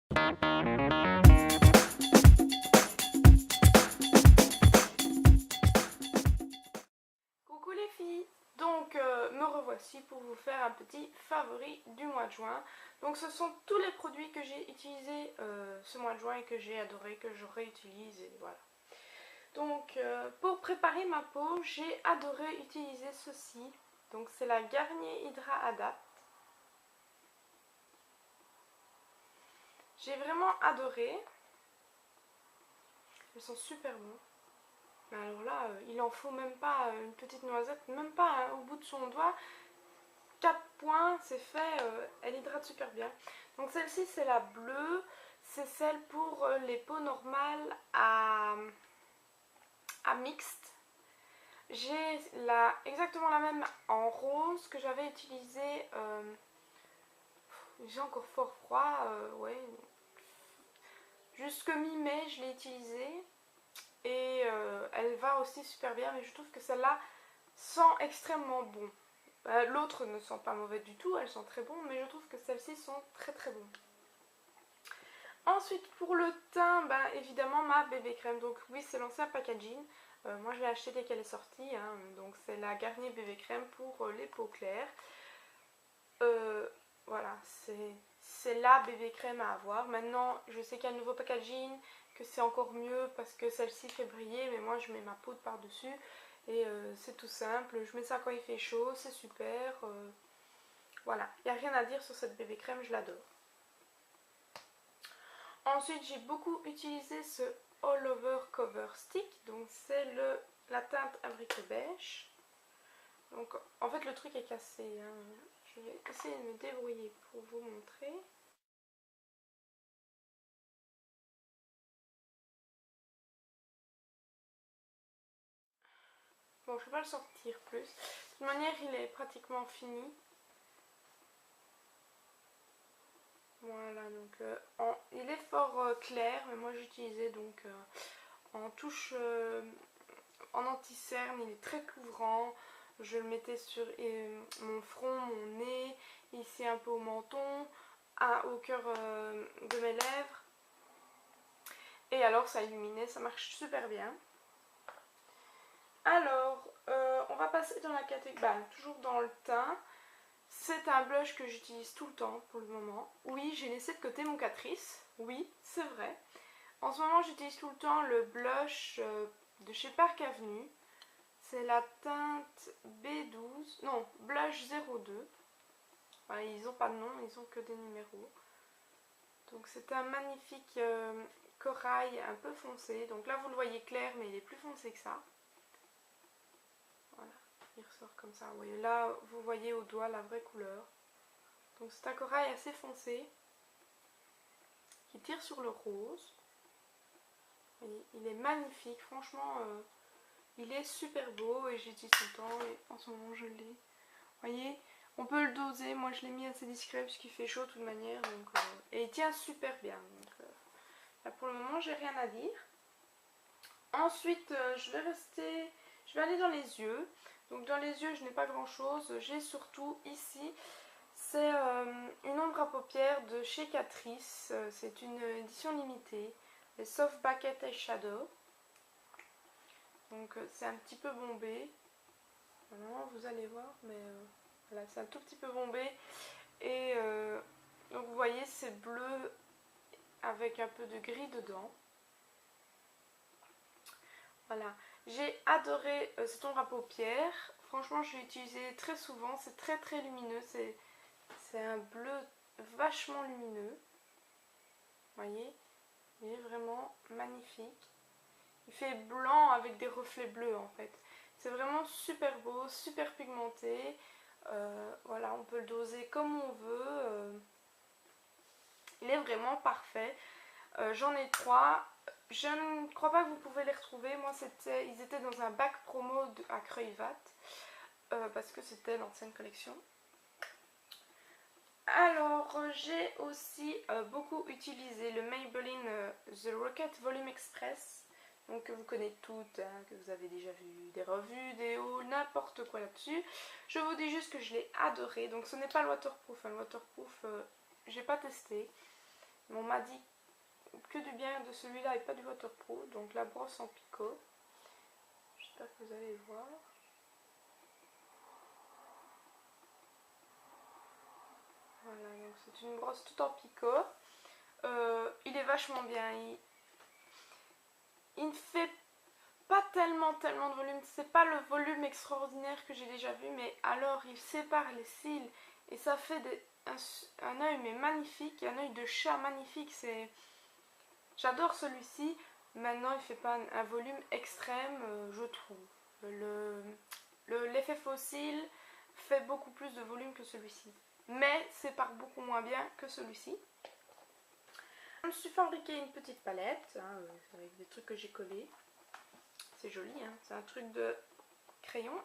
Coucou les filles, donc me revoici pour vous faire un petit favori du mois de juin. Donc ce sont tous les produits que j'ai utilisés ce mois de juin et que j'ai adoré, que je réutilise et voilà. Donc pour préparer ma peau, j'ai adoré utiliser ceci. Donc c'est la Garnier Hydra Adapt. J'ai vraiment adoré. Elles sont super bons. Mais alors là, il en faut même pas une petite noisette, même pas hein, au bout de son doigt. 4 points, c'est fait, elle hydrate super bien. Donc celle-ci c'est la bleue, c'est celle pour les peaux normales à mixte. J'ai exactement la même en rose que j'avais utilisée, j'ai encore fort froid, ouais, jusque mi-mai je l'ai utilisée. Et elle va aussi super bien, mais je trouve que celle-là sent extrêmement bon. L'autre ne sent pas mauvais du tout, elles sont très bonnes, mais je trouve que celles-ci sont très très bonnes. Ensuite pour le teint, évidemment ma bébé crème, donc oui c'est l'ancien packaging. Moi je l'ai acheté dès qu'elle est sortie, hein. Donc c'est la Garnier bébé crème pour les peaux claires. Voilà, c'est la bébé crème à avoir. Maintenant je sais qu'il y a un nouveau packaging, que c'est encore mieux parce que celle-ci fait briller, mais moi je mets ma poudre par dessus et c'est tout simple. Je mets ça quand il fait chaud, c'est super. Voilà, il n'y a rien à dire sur cette bébé crème, je l'adore. Ensuite j'ai beaucoup utilisé ce All Over Cover Stick, donc c'est la teinte abricot beige. Donc en fait le truc est cassé, hein. Je vais essayer de me débrouiller pour vous montrer. Bon, je ne vais pas le sortir plus. De toute manière, il est pratiquement fini. Voilà, donc il est fort clair, mais moi j'utilisais donc en touche en anti-cerne, il est très couvrant. Je le mettais sur mon front, mon nez, ici un peu au menton, au cœur de mes lèvres. Et alors ça illuminait, ça marche super bien. Alors, on va passer dans la catégorie, toujours dans le teint. C'est un blush que j'utilise tout le temps pour le moment. Oui, j'ai laissé de côté mon Catrice. Oui, c'est vrai. En ce moment, j'utilise tout le temps le blush de chez Park Avenue. C'est la teinte B12. Non, blush 02. Voilà, ils n'ont pas de nom, ils ont que des numéros. Donc c'est un magnifique corail un peu foncé. Donc là, vous le voyez clair, mais il est plus foncé que ça. Voilà, il ressort comme ça. Vous voyez, là, vous voyez au doigt la vraie couleur. Donc c'est un corail assez foncé qui tire sur le rose. Vous voyez, il est magnifique, franchement, il est super beau et j'utilise tout le temps et en ce moment je l'ai. Vous voyez, on peut le doser, moi je l'ai mis assez discret puisqu'il fait chaud de toute manière. Donc, et il tient super bien. Donc, là pour le moment j'ai rien à dire. Ensuite je vais aller dans les yeux. Donc dans les yeux je n'ai pas grand chose, j'ai surtout ici, c'est une ombre à paupières de chez Catrice, c'est une édition limitée, les Soft Bucket Eyeshadow. Donc c'est un petit peu bombé, voilà, vous allez voir, mais voilà, c'est un tout petit peu bombé. Et donc vous voyez c'est bleu avec un peu de gris dedans. Voilà, j'ai adoré cette ombre à paupières. Franchement, je l'ai utilisé très souvent. C'est très très lumineux. C'est un bleu vachement lumineux. Vous voyez, il est vraiment magnifique. Il fait blanc avec des reflets bleus en fait. C'est vraiment super beau, super pigmenté. Voilà, on peut le doser comme on veut. Il est vraiment parfait. J'en ai 3. Je ne crois pas que vous pouvez les retrouver. Moi, ils étaient dans un bac promo à Creuvat. Parce que c'était l'ancienne collection. Alors, j'ai aussi beaucoup utilisé le Maybelline The Rocket Volume Express. Donc, que vous connaissez toutes, hein, que vous avez déjà vu des revues, des hauls, n'importe quoi là-dessus. Je vous dis juste que je l'ai adoré. Donc, ce n'est pas le waterproof. Hein. Le waterproof, j'ai pas testé. On m'a dit que du bien de celui-là et pas du waterproof. Donc la brosse en picot. J'espère que vous allez voir. Voilà, donc c'est une brosse tout en picot. Il est vachement bien. Il ne fait pas tellement de volume. C'est pas le volume extraordinaire que j'ai déjà vu, mais alors il sépare les cils et ça fait un œil mais magnifique, un œil de chat magnifique. J'adore celui-ci. Maintenant, il fait pas un volume extrême, je trouve. L'effet fossile fait beaucoup plus de volume que celui-ci, mais sépare beaucoup moins bien que celui-ci. Je me suis fabriqué une petite palette hein, avec des trucs que j'ai collés. C'est joli, hein, c'est un truc de crayon.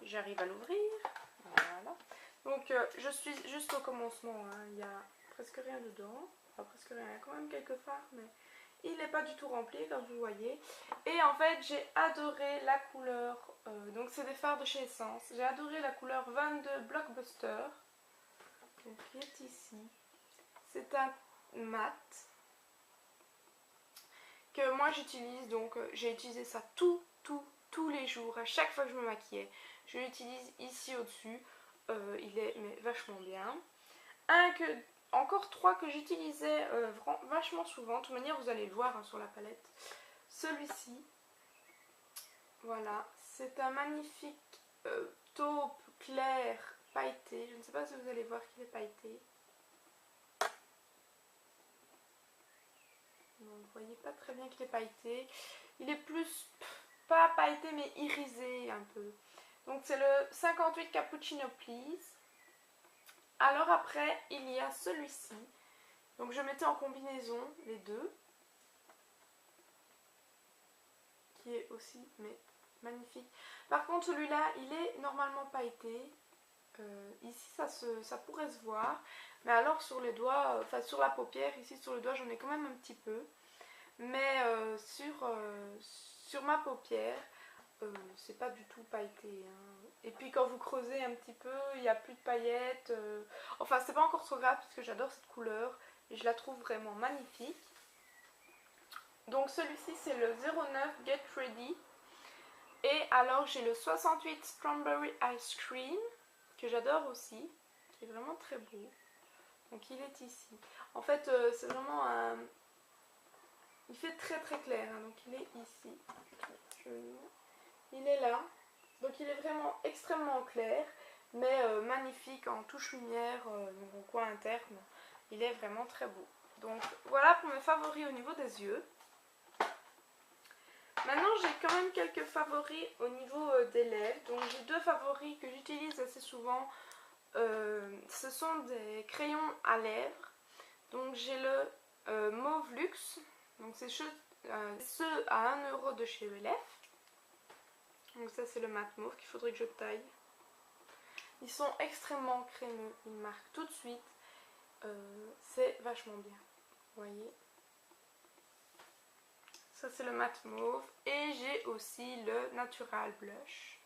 J'arrive à l'ouvrir. Voilà. Donc je suis juste au commencement, hein. Il n'y a presque rien dedans. Enfin presque rien, il y a quand même quelques fards, mais il n'est pas du tout rempli comme vous voyez. Et en fait j'ai adoré la couleur, donc c'est des fards de chez Essence. J'ai adoré la couleur 22 Blockbuster. Donc qui est ici. C'est un mat que moi j'utilise, donc j'ai utilisé ça tous les jours, à chaque fois que je me maquillais. Je l'utilise ici au-dessus, il est mais vachement bien. Encore trois que j'utilisais vachement souvent, de toute manière vous allez le voir hein, sur la palette. Celui-ci, voilà, c'est un magnifique taupe clair pailleté, je ne sais pas si vous allez voir qu'il est pailleté. Vous ne voyez pas très bien qu'il est pailleté. Il est plus, pas pailleté mais irisé un peu. Donc c'est le 58 Cappuccino Please. Alors après il y a celui-ci. Donc je mettais en combinaison les deux. Qui est aussi mais magnifique. Par contre celui-là il est normalement pailleté. Ici ça pourrait se voir. Mais alors sur les doigts, enfin sur la paupière, ici sur le doigt j'en ai quand même un petit peu. Mais sur ma paupière, c'est pas du tout pailleté. Hein. Et puis quand vous creusez un petit peu, il n'y a plus de paillettes. Enfin c'est pas encore trop grave parce que j'adore cette couleur. Et je la trouve vraiment magnifique. Donc celui-ci c'est le 09 Get Ready. Et alors j'ai le 68 Strawberry Ice Cream. Que j'adore aussi. Qui est vraiment très beau. Donc il est ici. En fait c'est vraiment un... Il fait très clair, hein, donc il est ici. Il est là. Donc il est vraiment extrêmement clair, mais magnifique en touche lumière, donc au coin interne. Il est vraiment très beau. Donc voilà pour mes favoris au niveau des yeux. Maintenant j'ai quand même quelques favoris au niveau des lèvres. Donc j'ai deux favoris que j'utilise assez souvent. Ce sont des crayons à lèvres. Donc j'ai le Mauve Luxe. Donc c'est ceux à 1 € de chez ELF. Donc ça c'est le mat mauve qu'il faudrait que je taille. Ils sont extrêmement crémeux, ils marquent tout de suite. C'est vachement bien. Vous voyez. Ça c'est le mat mauve. Et j'ai aussi le Natural Blush.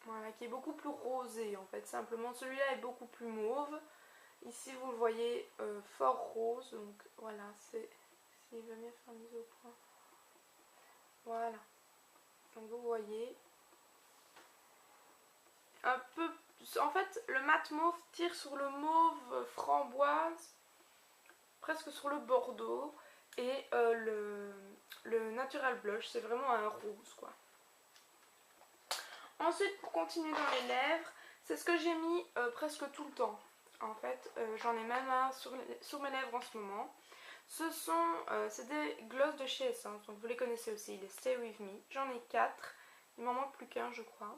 Voilà, qui est beaucoup plus rosé en fait. Simplement celui-là est beaucoup plus mauve. Ici vous le voyez fort rose, donc voilà, c'est... S'il veut bien faire mise au point. Voilà. Donc vous voyez. Un peu... En fait, le mat mauve tire sur le mauve framboise, presque sur le bordeaux. Et le Natural Blush, c'est vraiment un rose, quoi. Ensuite, pour continuer dans les lèvres, c'est ce que j'ai mis presque tout le temps. En fait, j'en ai même un sur mes lèvres en ce moment. C'est des glosses de chez Essence, donc vous les connaissez aussi, les Stay With Me. J'en ai 4, il m'en manque plus qu'un je crois.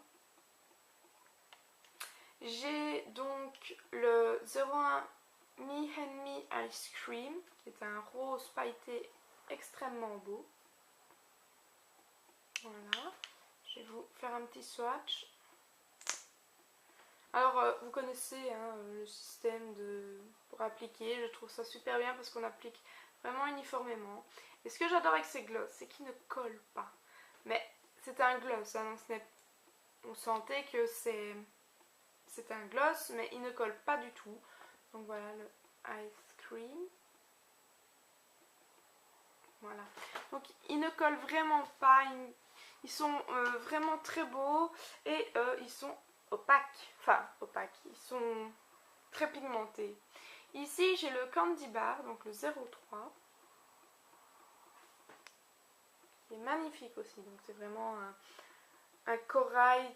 J'ai donc le 01 Me and Me Ice Cream, qui est un rose pailleté extrêmement beau. Voilà, je vais vous faire un petit swatch. Alors vous connaissez hein, le système pour appliquer, je trouve ça super bien parce qu'on applique vraiment uniformément. Et ce que j'adore avec ces glosses, c'est qu'ils ne collent pas. Mais c'est un gloss, hein, donc on sentait que c'est un gloss, mais il ne colle pas du tout. Donc voilà le Ice Cream. Voilà. Donc ils ne collent vraiment pas. Ils sont vraiment très beaux et ils sont opaques. Enfin, opaques. Ils sont très pigmentés. Ici, j'ai le Candy Bar, donc le 03. Qui est magnifique aussi. Donc c'est vraiment un corail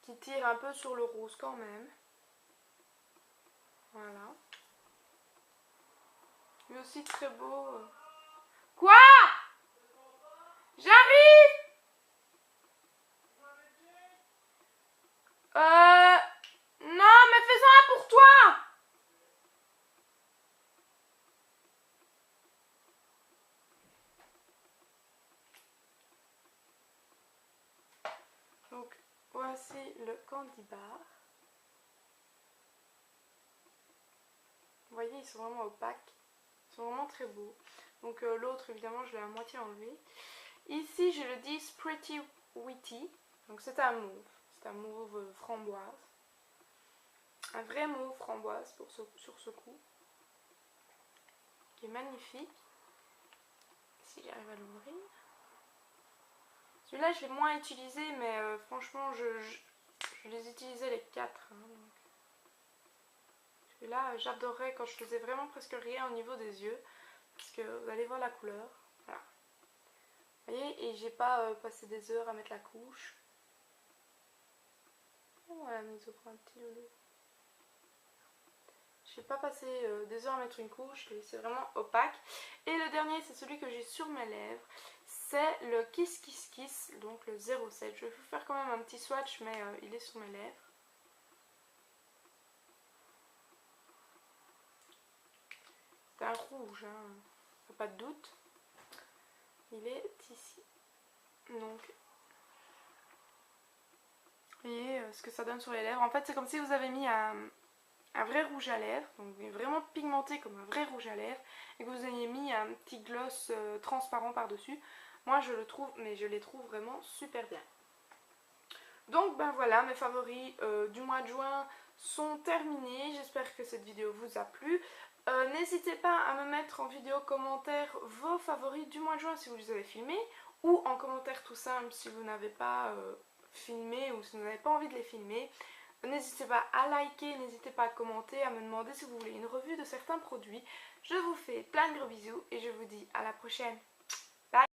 qui tire un peu sur le rose quand même. Voilà. Lui aussi très beau. Quoi? J'arrive! Non, mais fais-en un pour toi! Donc, voici le Candy Bar. Vous voyez, ils sont vraiment opaques. Ils sont vraiment très beaux. Donc, l'autre, évidemment, je l'ai à moitié enlevé. Ici, j'ai le 10 Pretty Witty. Donc, c'est un mauve. C'est un mauve framboise. Un vrai mauve framboise sur ce coup. Qui est magnifique. Si j'arrive à l'ouvrir. Celui-là, je l'ai moins utilisé, mais franchement, je les utilisais les 4. Hein, donc. Celui-là, j'adorais quand je faisais vraiment presque rien au niveau des yeux. Parce que vous allez voir la couleur. Voilà. Vous voyez, et j'ai pas passé des heures à mettre la couche. Voilà, mise au point, un petit loulou. J'ai pas passé des heures à mettre une couche, c'est vraiment opaque. Et le dernier, c'est celui que j'ai sur mes lèvres. C'est le Kiss Kiss Kiss, donc le 07. Je vais vous faire quand même un petit swatch, mais il est sur mes lèvres. C'est un rouge, hein. Pas de doute. Il est ici. Donc, vous voyez ce que ça donne sur les lèvres. En fait, c'est comme si vous avez mis un vrai rouge à lèvres, donc vraiment pigmenté comme un vrai rouge à lèvres, et que vous ayez mis un petit gloss transparent par-dessus. Moi je le trouve, mais je les trouve vraiment super bien. Donc ben voilà, mes favoris du mois de juin sont terminés. J'espère que cette vidéo vous a plu. N'hésitez pas à me mettre en vidéo commentaire vos favoris du mois de juin si vous les avez filmés, ou en commentaire tout simple si vous n'avez pas filmé ou si vous n'avez pas envie de les filmer. N'hésitez pas à liker, n'hésitez pas à commenter, à me demander si vous voulez une revue de certains produits. Je vous fais plein de gros bisous et je vous dis à la prochaine. Bye!